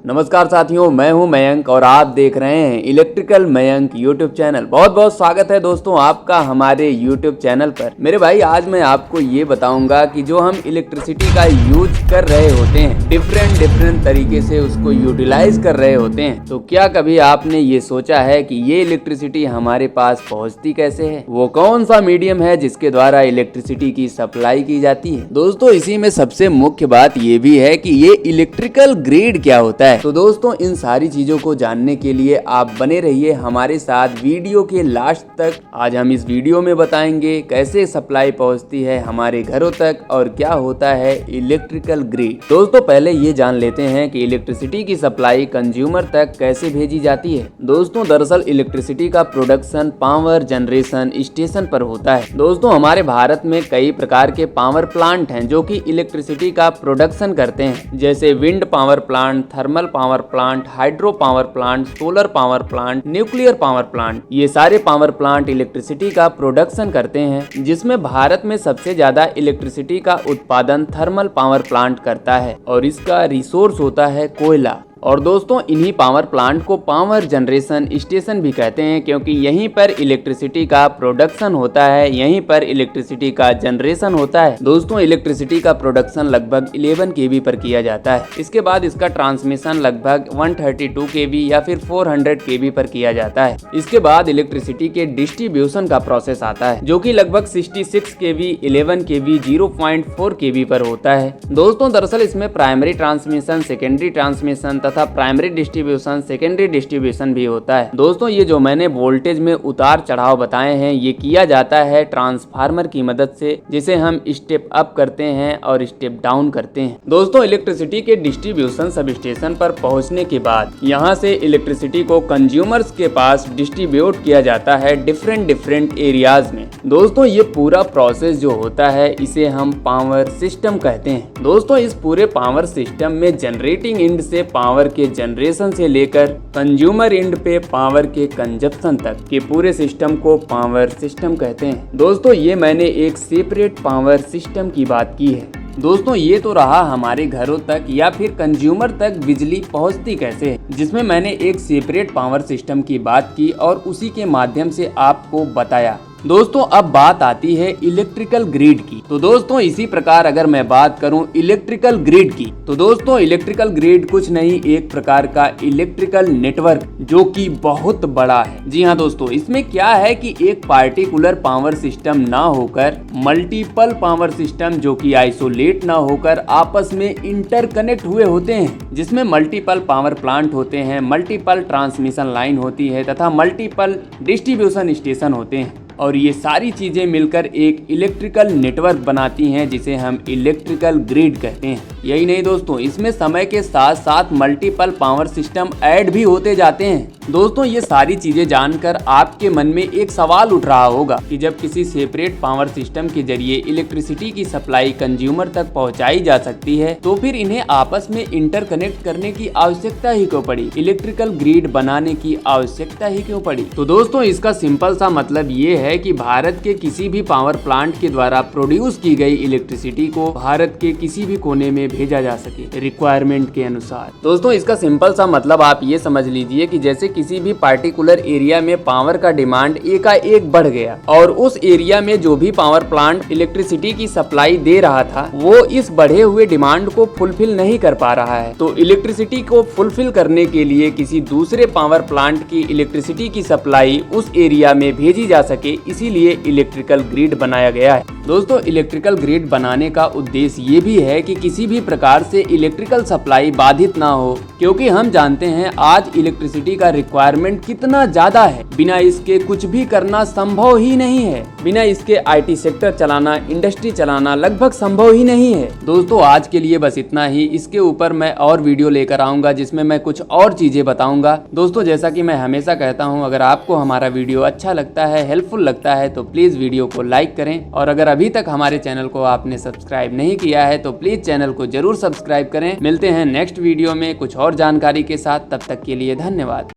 नमस्कार साथियों, मैं हूं मयंक और आप देख रहे हैं इलेक्ट्रिकल मयंक यूट्यूब चैनल। बहुत बहुत स्वागत है दोस्तों आपका हमारे यूट्यूब चैनल पर। मेरे भाई, आज मैं आपको ये बताऊंगा कि जो हम इलेक्ट्रिसिटी का यूज कर रहे होते हैं, डिफरेंट तरीके से उसको यूटिलाइज कर रहे होते हैं, तो क्या कभी आपने ये सोचा है कि ये इलेक्ट्रिसिटी हमारे पास पहुंचती कैसे है? वो कौन सा मीडियम है जिसके द्वारा इलेक्ट्रिसिटी की सप्लाई की जाती है? दोस्तों, इसी में सबसे मुख्य बात ये भी है कि ये इलेक्ट्रिकल ग्रिड क्या होता है। तो दोस्तों, इन सारी चीजों को जानने के लिए आप बने रहिए हमारे साथ वीडियो के लास्ट तक। आज हम इस वीडियो में बताएंगे कैसे सप्लाई पहुंचती है हमारे घरों तक और क्या होता है इलेक्ट्रिकल ग्रिड। दोस्तों, पहले ये जान लेते हैं कि इलेक्ट्रिसिटी की सप्लाई कंज्यूमर तक कैसे भेजी जाती है। दोस्तों, दरअसल इलेक्ट्रिसिटी का प्रोडक्शन पावर जनरेशन स्टेशन पर होता है। दोस्तों, हमारे भारत में कई प्रकार के पावर प्लांट हैं जो कि इलेक्ट्रिसिटी का प्रोडक्शन करते हैं, जैसे wind power plant, thermal power plant, hydro power plant, solar power plant, nuclear power plant. ये सारे पावर प्लांट इलेक्ट्रिसिटी का प्रोडक्शन करते हैं, जिसमें भारत में सबसे ज्यादा इलेक्ट्रिसिटी का उत्पादन थर्मल पावर प्लांट करता है और इसका रिसोर्स होता है कोयला। और दोस्तों, इन्हीं पावर प्लांट को पावर जनरेशन स्टेशन भी कहते हैं, क्योंकि यहीं पर इलेक्ट्रिसिटी का प्रोडक्शन होता है, यहीं पर इलेक्ट्रिसिटी का जनरेशन होता है। दोस्तों, इलेक्ट्रिसिटी का प्रोडक्शन लगभग 11 kV पर किया जाता है। इसके बाद इसका ट्रांसमिशन लगभग 132 kV या फिर 400 kV पर किया जाता है। इसके बाद इलेक्ट्रिसिटी के डिस्ट्रीब्यूशन का प्रोसेस आता है, जो कि लगभग 66 kV, 11 kV, 0.4 kV पर होता है। दोस्तों, दरअसल इसमें प्राइमरी ट्रांसमिशन, सेकेंडरी ट्रांसमिशन तथा प्राइमरी डिस्ट्रीब्यूशन, सेकेंडरी डिस्ट्रीब्यूशन भी होता है। दोस्तों, ये जो मैंने वोल्टेज में उतार चढ़ाव बताए हैं, ये किया जाता है ट्रांसफार्मर की मदद से, जिसे हम स्टेप अप करते हैं और स्टेप डाउन करते हैं। दोस्तों, इलेक्ट्रिसिटी के डिस्ट्रीब्यूशन सब स्टेशन पर पहुंचने के बाद यहाँ से इलेक्ट्रिसिटी को कंज्यूमर्स के पास डिस्ट्रीब्यूट किया जाता है डिफरेंट एरियाज में। दोस्तों, ये पूरा प्रोसेस जो होता है, इसे हम पावर सिस्टम कहते हैं। दोस्तों, इस पूरे पावर सिस्टम में जनरेटिंग एंड से पावर के जनरेशन से लेकर कंज्यूमर एंड पे पावर के कंजप्शन तक के पूरे सिस्टम को पावर सिस्टम कहते हैं। दोस्तों, ये मैंने एक सेपरेट पावर सिस्टम की बात की है। दोस्तों, ये तो रहा हमारे घरों तक या फिर कंज्यूमर तक बिजली पहुंचती कैसे है, जिसमें मैंने एक सेपरेट पावर सिस्टम की बात की और उसी के माध्यम से आपको बताया। दोस्तों, अब बात आती है इलेक्ट्रिकल ग्रिड की। तो दोस्तों, इसी प्रकार अगर मैं बात करूं इलेक्ट्रिकल ग्रिड की, तो दोस्तों इलेक्ट्रिकल ग्रिड कुछ नहीं, एक प्रकार का इलेक्ट्रिकल नेटवर्क जो कि बहुत बड़ा है। जी हाँ दोस्तों, इसमें क्या है कि एक पार्टिकुलर पावर सिस्टम ना होकर मल्टीपल पावर सिस्टम जो कि आइसोलेट ना होकर आपस में इंटरकनेक्ट हुए होते हैं, जिसमें मल्टीपल पावर प्लांट होते हैं, मल्टीपल ट्रांसमिशन लाइन होती है तथा मल्टीपल डिस्ट्रीब्यूशन स्टेशन होते हैं, और ये सारी चीजें मिलकर एक इलेक्ट्रिकल नेटवर्क बनाती हैं, जिसे हम इलेक्ट्रिकल ग्रिड कहते हैं। यही नहीं दोस्तों, इसमें समय के साथ साथ मल्टीपल पावर सिस्टम ऐड भी होते जाते हैं। दोस्तों, ये सारी चीजें जानकर आपके मन में एक सवाल उठ रहा होगा कि जब किसी सेपरेट पावर सिस्टम के जरिए इलेक्ट्रिसिटी की सप्लाई कंज्यूमर तक पहुंचाई जा सकती है, तो फिर इन्हें आपस में इंटरकनेक्ट करने की आवश्यकता ही क्यों पड़ी, इलेक्ट्रिकल ग्रिड बनाने की आवश्यकता ही क्यों पड़ी? तो दोस्तों, इसका सिंपल सा मतलब ये है कि भारत के किसी भी पावर प्लांट के द्वारा प्रोड्यूस की गई इलेक्ट्रिसिटी को भारत के किसी भी कोने में भेजा जा सके रिक्वायरमेंट के अनुसार। दोस्तों, इसका सिंपल सा मतलब आप ये समझ लीजिए कि जैसे किसी भी पार्टिकुलर एरिया में पावर का डिमांड एकाएक बढ़ गया और उस एरिया में जो भी पावर प्लांट इलेक्ट्रिसिटी की सप्लाई दे रहा था, वो इस बढ़े हुए डिमांड को फुलफिल नहीं कर पा रहा है। तो इलेक्ट्रिसिटी को फुलफिल करने के लिए किसी दूसरे पावर प्लांट की इलेक्ट्रिसिटी की सप्लाई उस एरिया में भेजी जा सके, इसीलिए इलेक्ट्रिकल ग्रिड बनाया गया है। दोस्तों, इलेक्ट्रिकल ग्रिड बनाने का उद्देश्य ये भी है कि किसी भी प्रकार से इलेक्ट्रिकल सप्लाई बाधित ना हो, क्योंकि हम जानते हैं आज इलेक्ट्रिसिटी का रिक्वायरमेंट कितना ज्यादा है। बिना इसके कुछ भी करना संभव ही नहीं है। बिना इसके आईटी सेक्टर चलाना, इंडस्ट्री चलाना लगभग संभव ही नहीं है। दोस्तों, आज के लिए बस इतना ही। इसके ऊपर मैं और वीडियो लेकर आऊंगा जिसमें मैं कुछ और चीजें बताऊंगा। दोस्तों, जैसा कि मैं हमेशा कहता हूं, अगर आपको हमारा वीडियो अच्छा लगता है, हेल्पफुल लगता है, तो प्लीज वीडियो को लाइक करें, और अगर अभी तक हमारे चैनल को आपने सब्सक्राइब नहीं किया है तो प्लीज चैनल को जरूर सब्सक्राइब करें। मिलते हैं नेक्स्ट वीडियो में कुछ और जानकारी के साथ, तब तक के लिए धन्यवाद।